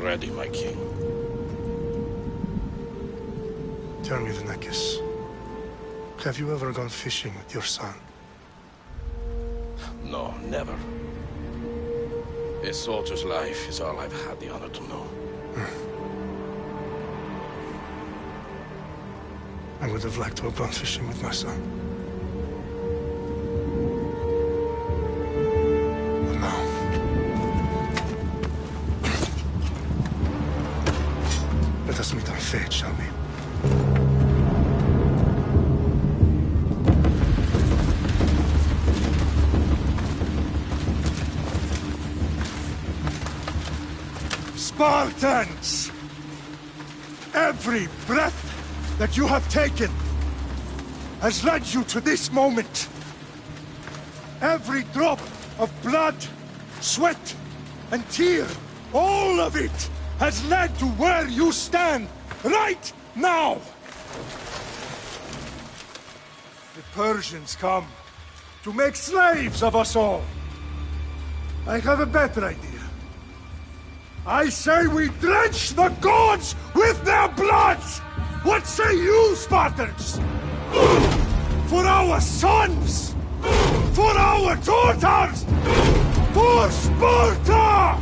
ready, my king. Tell me, Venekis, have you ever gone fishing with your son? No, never. A soldier's life is all I've had the honor to know. I would have liked to have gone fishing with my son. But no. Let us meet on fate, shall we? Spartans! Every breath that you have taken has led you to this moment. Every drop of blood, sweat, and tear, all of it has led to where you stand right now. The Persians come to make slaves of us all. I have a better idea. I say we drench the gods with their blood! What say you, Spartans? For our sons! For our daughters! For Sparta!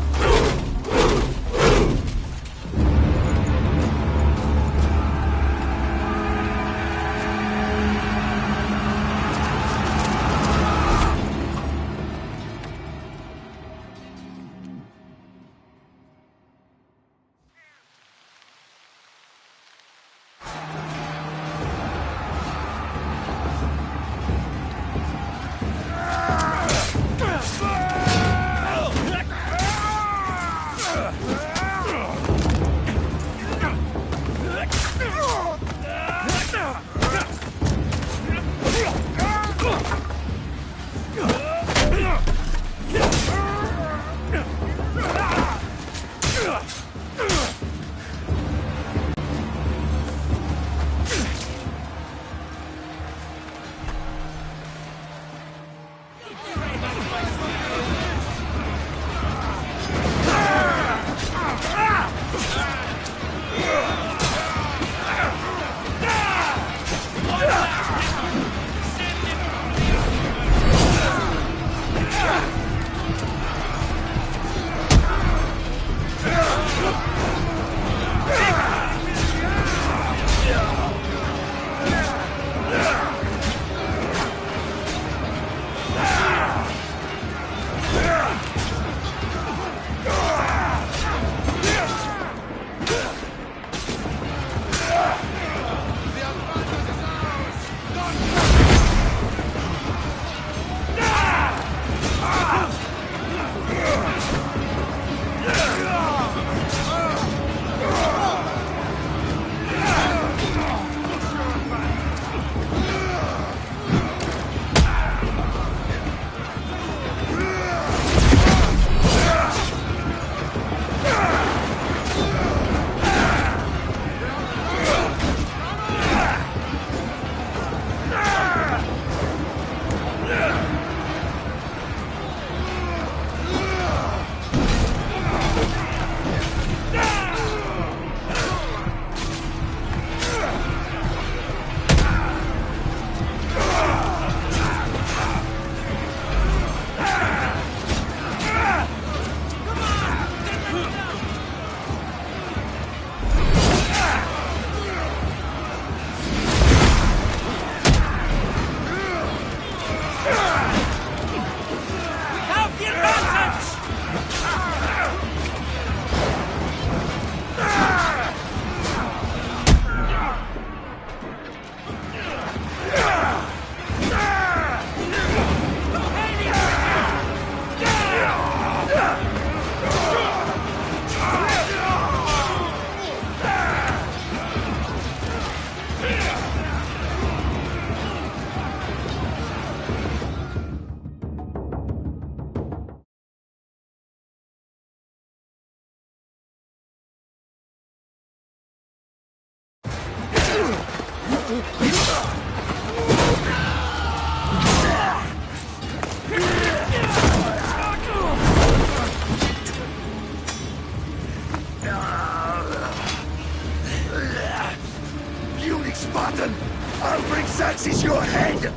Spartan! I'll bring Xerxes your head!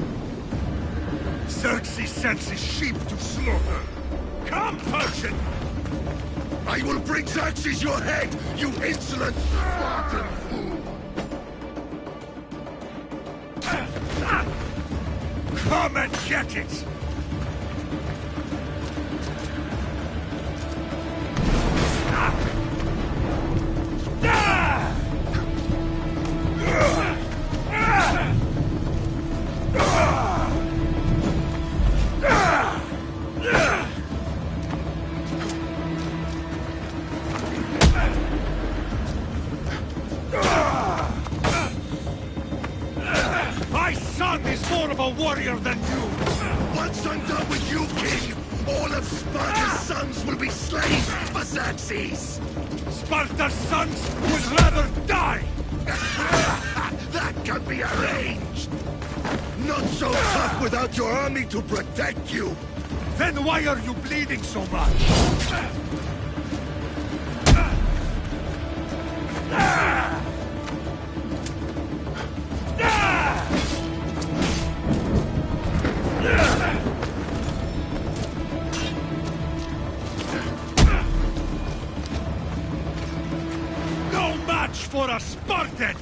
Xerxes sends his sheep to slaughter. Come, Persian! I will bring Xerxes your head, you insolent Spartan fool! Come and get it! My son is more of a warrior than you! Once I'm done with you, King, all of Sparta's sons will be slaves for Xerxes! Sparta's sons would rather die! That can be arranged! Not so tough without your army to protect you! Then why are you bleeding so much? No match for a Spartan!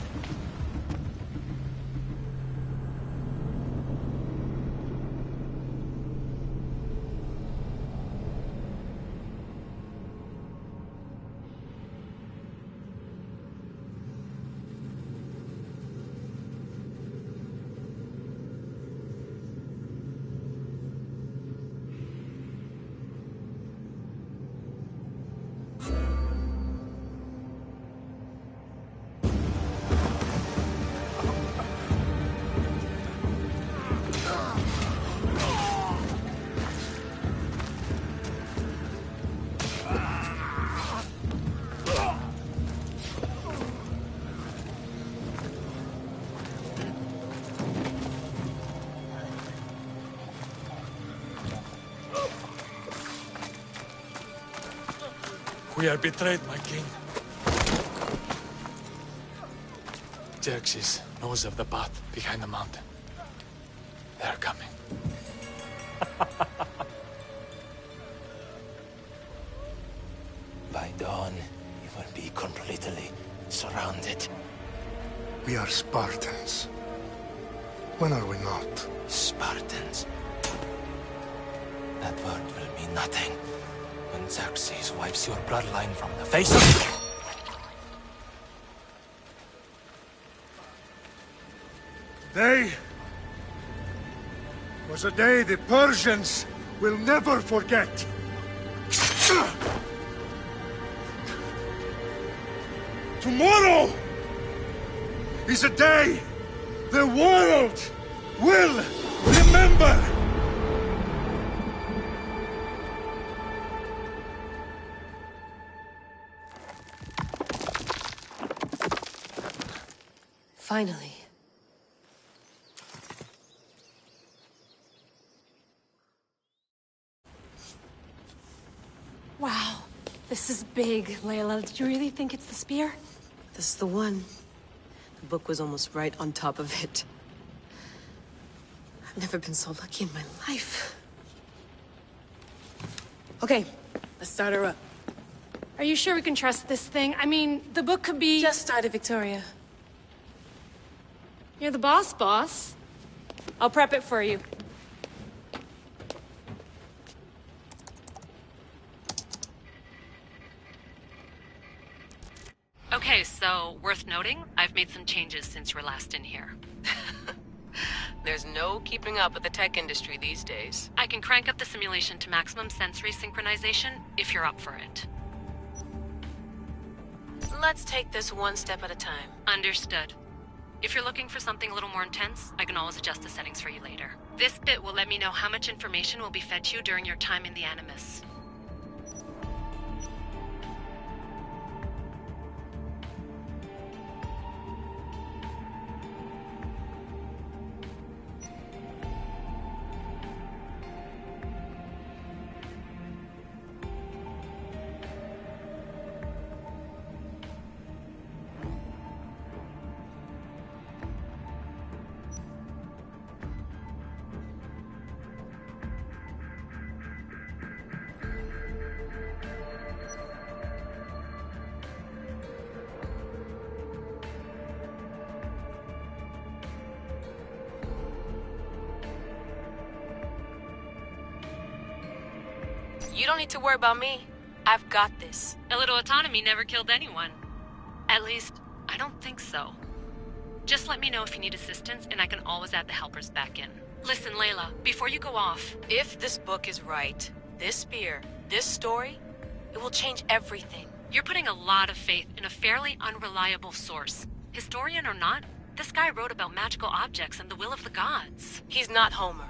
We are betrayed, my king. Xerxes knows of the path behind the mountain. They are coming. By dawn, you will be completely surrounded. We are Spartans. When are we not? Spartans. That word will mean nothing when Xerxes wipes your bloodline from the face of... Day was a day the Persians will never forget. Tomorrow is a day the world will remember. Finally. Wow, this is big, Layla. Did you really think it's the spear? This is the one. The book was almost right on top of it. I've never been so lucky in my life. Okay, let's start her up. Are you sure we can trust this thing? I mean, the book could be... Just started, Victoria. You're the boss. I'll prep it for you. Okay, so, worth noting, I've made some changes since you were last in here. There's no keeping up with the tech industry these days. I can crank up the simulation to maximum sensory synchronization, if you're up for it. Let's take this one step at a time. Understood. If you're looking for something a little more intense, I can always adjust the settings for you later. This bit will let me know how much information will be fed to you during your time in the Animus. You don't need to worry about me. I've got this. A little autonomy never killed anyone. At least, I don't think so. Just let me know if you need assistance, and I can always add the helpers back in. Listen, Layla, before you go off... If this book is right, this spear, this story, it will change everything. You're putting a lot of faith in a fairly unreliable source. Historian or not, this guy wrote about magical objects and the will of the gods. He's not Homer.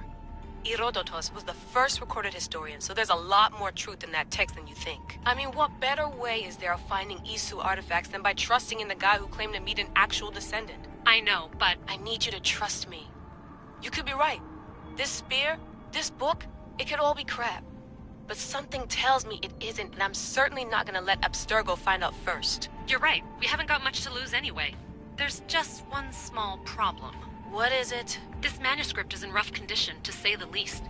Herodotus was the first recorded historian, so there's a lot more truth in that text than you think. I mean, what better way is there of finding Isu artifacts than by trusting in the guy who claimed to meet an actual descendant? I know, but... I need you to trust me. You could be right. This spear, this book, it could all be crap. But something tells me it isn't, and I'm certainly not gonna let Abstergo find out first. You're right. We haven't got much to lose anyway. There's just one small problem. What is it? This manuscript is in rough condition, to say the least.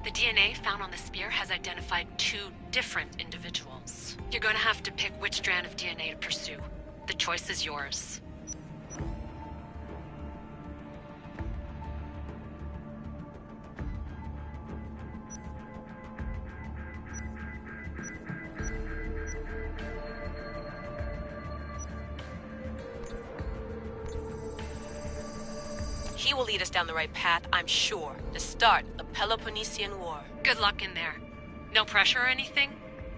The DNA found on the spear has identified 2 different individuals. You're going to have to pick which strand of DNA to pursue. The choice is yours. He will lead us down the right path, I'm sure, to start the Peloponnesian War. Good luck in there. No pressure or anything,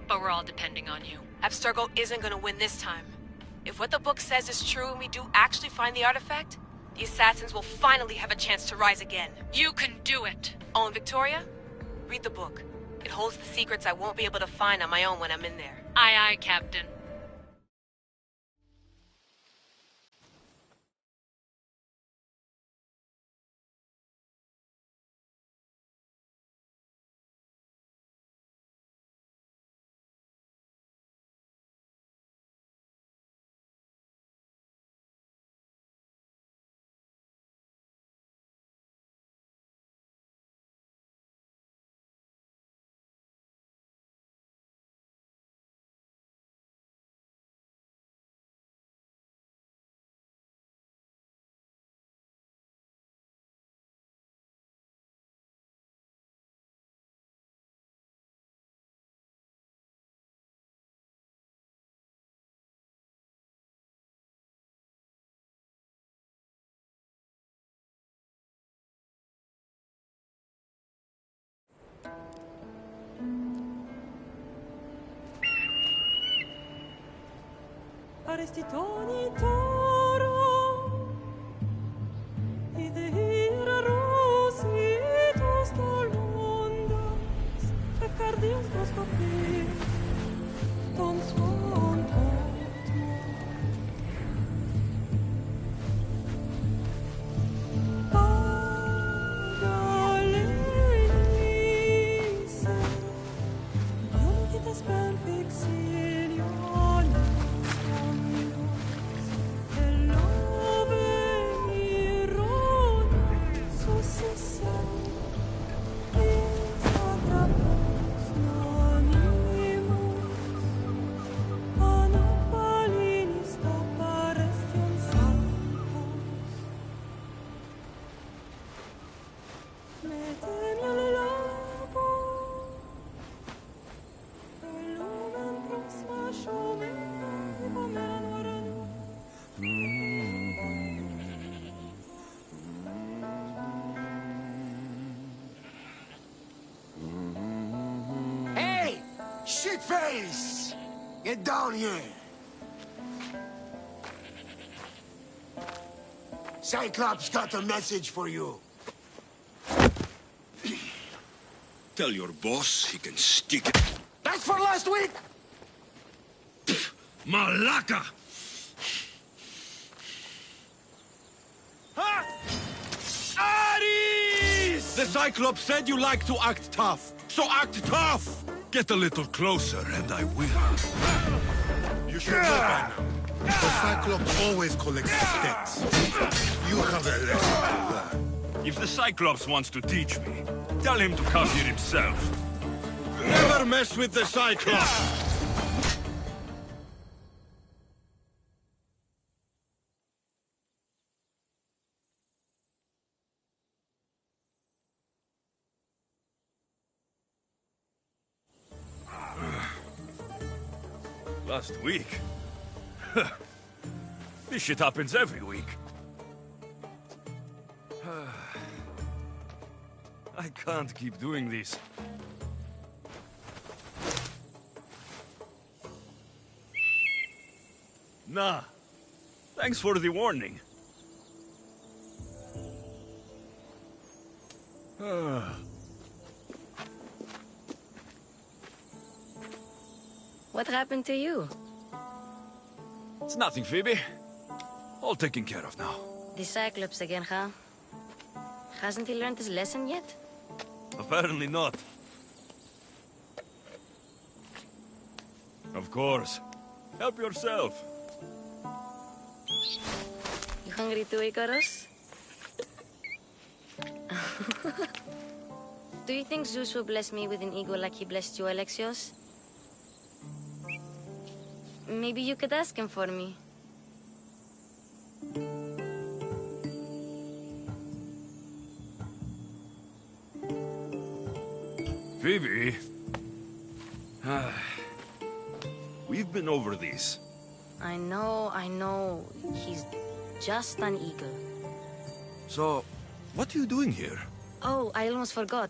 but we're all depending on you. Abstergo isn't gonna win this time. If what the book says is true and we do actually find the artifact, the Assassins will finally have a chance to rise again. You can do it! Oh, and Victoria? Read the book. It holds the secrets I won't be able to find on my own when I'm in there. Aye, aye, Captain. Arrestitoni toro, idehira rositos tolondas, fefcardios proscopir, ton suon potmo. Pagalenise, ionitas perfectioniones. Shitface! Get down here! Cyclops got a message for you. Tell your boss he can stick it. That's for last week! Malaka! Huh? Ares! The Cyclops said you like to act tough, so act tough! Get a little closer, and I will. You should know by now. The Cyclops always collects his debts. You have a lesson to learn. If the Cyclops wants to teach me, tell him to come here himself. Never mess with the Cyclops! Last week? This shit happens every week. I can't keep doing this. Nah. Thanks for the warning. What happened to you? It's nothing, Phoebe. All taken care of now. The Cyclops again, huh? Hasn't he learned his lesson yet? Apparently not. Of course. Help yourself. You hungry too, Icarus? Do you think Zeus will bless me with an ego like he blessed you, Alexios? Maybe you could ask him for me. Phoebe? We've been over this. I know. He's just an eagle. So, what are you doing here? Oh, I almost forgot.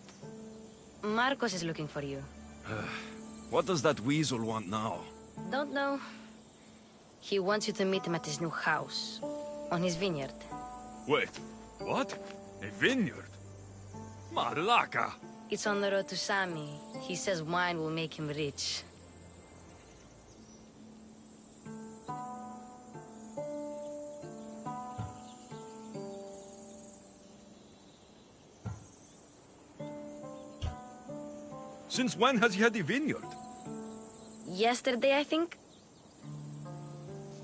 Marcos is looking for you. What does that weasel want now? Don't know. He wants you to meet him at his new house. On his vineyard. Wait, what? A vineyard? Malaka! It's on the road to Sami. He says wine will make him rich. Since when has he had a vineyard? Yesterday, I think?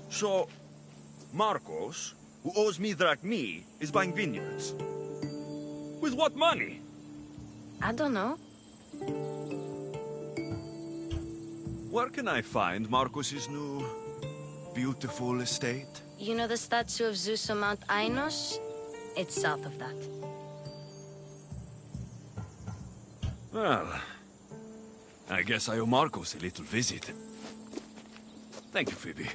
So, Marcos, who owes me drachmi, is buying vineyards. With what money? I don't know. Where can I find Marcos's new, beautiful estate? You know the statue of Zeus on Mount Ainos? It's south of that. Well, I guess I owe Marcos a little visit. Thank you, Phoebe.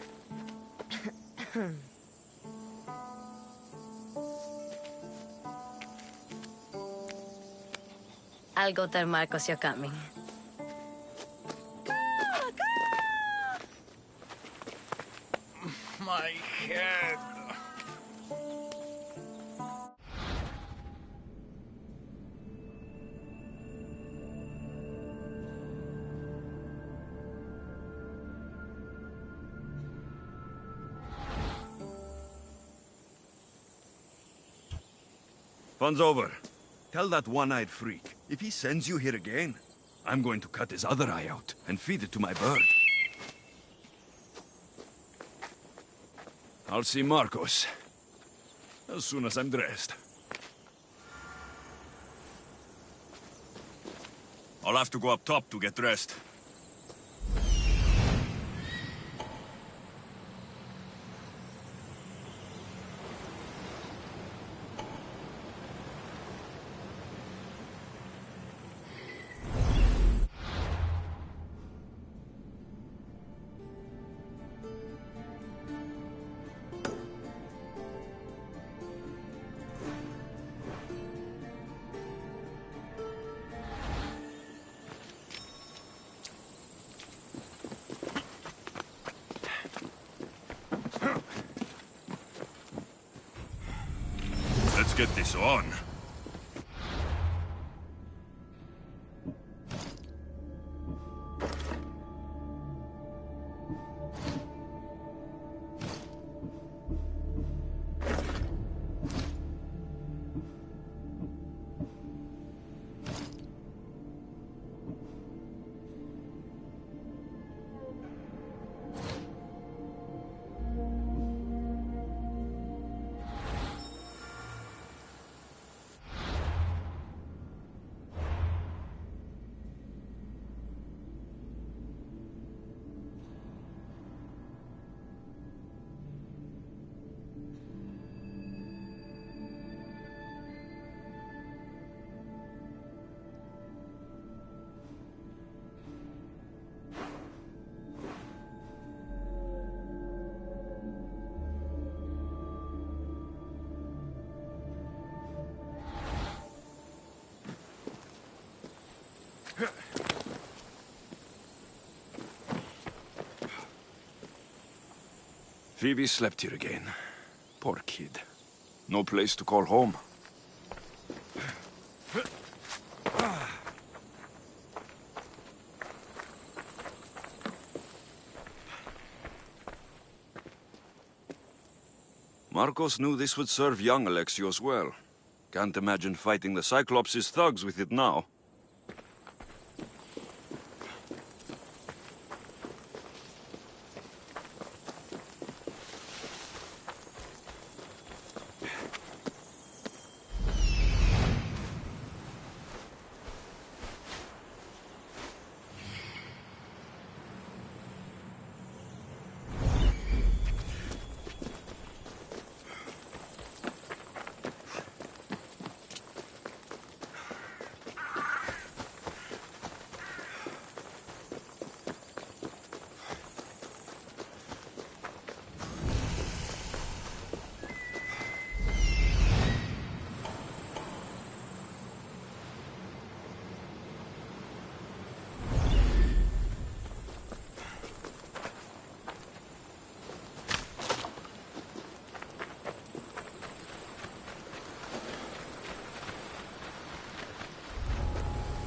I'll go tell Marcos you're coming. My head. Fun's over. Tell that one-eyed freak, if he sends you here again, I'm going to cut his other eye out and feed it to my bird. I'll see Marcos as soon as I'm dressed. I'll have to go up top to get dressed. Let's get this on. Phoebe slept here again. Poor kid. No place to call home. Marcos knew this would serve young Alexios well. Can't imagine fighting the Cyclops' thugs with it now.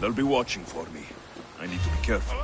They'll be watching for me. I need to be careful.